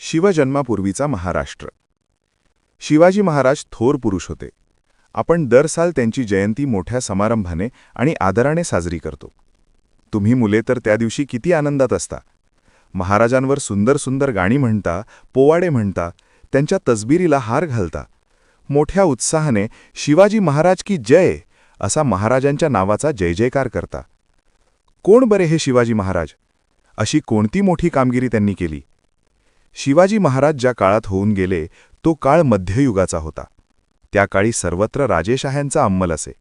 शिवजन्मापूर्वीचा महाराष्ट्र. शिवाजी महाराज थोर पुरुष होते. आपण दर साल त्यांची जयंती मोठ्या समारंभाने आणि आदराने साजरी करतो. तुम्ही मुले तर त्या दिवशी किती आनंदात असता. महाराजांवर सुंदर सुंदर गाणी म्हणता, पोवाडे म्हणता, त्यांच्या तसबिरीला हार घालता. मोठ्या उत्साहाने शिवाजी महाराज की जय असा महाराजांच्या नावाचा जय जयकार करता. कोण बरे हे शिवाजी महाराज? अशी कोणती मोठी कामगिरी त्यांनी केली? शिवाजी महाराज ज्या काळात होऊन गेले तो काळ मध्ययुगाचा होता. त्या काळी सर्वत्र राजेशाह्यांचा अंमल असे.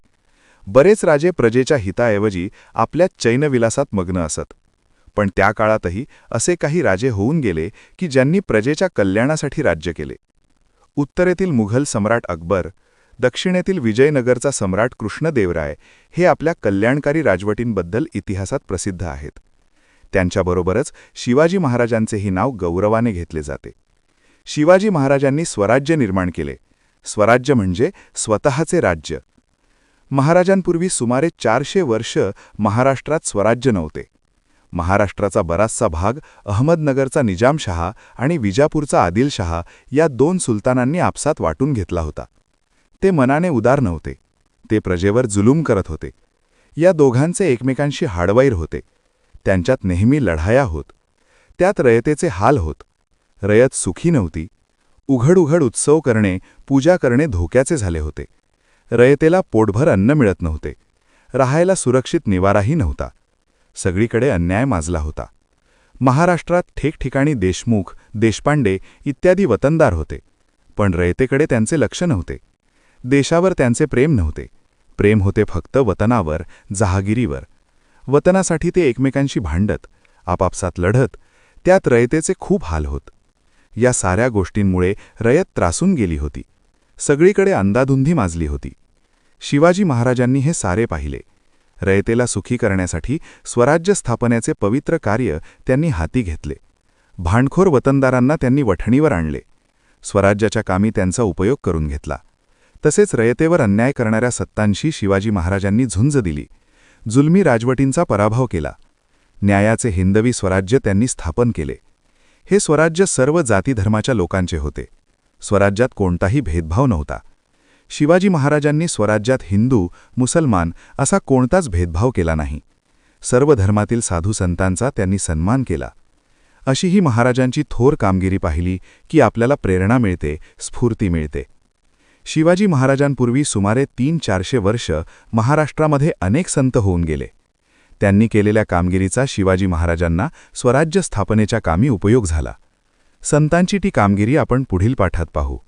बरेच राजे प्रजेच्या हिताऐवजी आपल्या चैनविलासात मग्न असत. पण त्या काळातही असे काही राजे होऊन गेले की ज्यांनी प्रजेच्या कल्याणासाठी राज्य केले. उत्तरेतील मुघल सम्राट अकबर, दक्षिणेतील विजयनगरचा सम्राट कृष्णदेवराय हे आपल्या कल्याणकारी राजवटींबद्दल इतिहासात प्रसिद्ध आहेत. त्यांच्याबरोबरच शिवाजी महाराजांचेही नाव गौरवाने घेतले जाते. शिवाजी महाराजांनी स्वराज्य निर्माण केले. स्वराज्य म्हणजे स्वतःचे राज्य. महाराजांपूर्वी सुमारे 400 वर्ष महाराष्ट्रात स्वराज्य नव्हते. महाराष्ट्राचा बराचसा भाग अहमदनगरचा निजामशहा आणि विजापूरचा आदिलशहा या 2 सुलतानांनी आपसात वाटून घेतला होता. ते मनाने उदार नव्हते. ते प्रजेवर जुलूम करत होते. या दोघांचे एकमेकांशी हाडवैर होते. त्यांच्यात नेहमी लढाया होत. त्यात रयतेचे हाल होत. रयत सुखी नव्हती. उघड उघड उत्सव करणे, पूजा करणे धोक्याचे झाले होते. रयतेला पोटभर अन्न मिळत नव्हते. राहायला सुरक्षित निवाराही नव्हता. सगळीकडे अन्याय माजला होता. महाराष्ट्रात ठिकठिकाणी देशमुख, देशपांडे इत्यादी वतनदार होते. पण रयतेकडे त्यांचे लक्ष नव्हते. देशावर त्यांचे प्रेम नव्हते. प्रेम होते फक्त वतनावर, जहागिरीवर. वतनासाठी ते एकमेकांशी भांडत, आपापसात लढत. त्यात रयतेचे खूप हाल होत. या साऱ्या गोष्टींमुळे रयत त्रासून गेली होती. सगळीकडे अंधाधुंदी माजली होती. शिवाजी महाराजांनी हे सारे पाहिले. रयतेला सुखी करण्यासाठी स्वराज्य स्थापनेचे पवित्र कार्य त्यांनी हाती घेतले. भांडखोर वतनदारांना त्यांनी वठणीवर आणले. स्वराज्याच्या कामी त्यांचा उपयोग करून घेतला. तसेच रयतेवर अन्याय करणाऱ्या सत्तांशी शिवाजी महाराजांनी झुंज दिली. जुलमी राजवटींचा पराभव केला. न्यायाचे हिंदवी स्वराज्य त्यांनी स्थापन केले. हे स्वराज्य सर्व जातीधर्माच्या लोकांचे होते. स्वराज्यात कोणताही भेदभाव नव्हता. शिवाजी महाराजांनी स्वराज्यात हिंदू, मुसलमान असा कोणताच भेदभाव केला नाही. सर्व धर्मातील साधू संतांचा त्यांनी सन्मान केला. अशी ही महाराजांची थोर कामगिरी पाहिली की आपल्याला प्रेरणा मिळते, स्फूर्ती मिळते. शिवाजी महाराजांपूर्वी सुमारे 300-400 वर्ष महाराष्ट्रामध्ये अनेक संत होऊन गेले. त्यांनी केलेल्या कामगिरीचा शिवाजी महाराजांना स्वराज्य स्थापनेच्या कामी उपयोग झाला. संतांची ती कामगिरी आपण पुढील पाठात पाहू.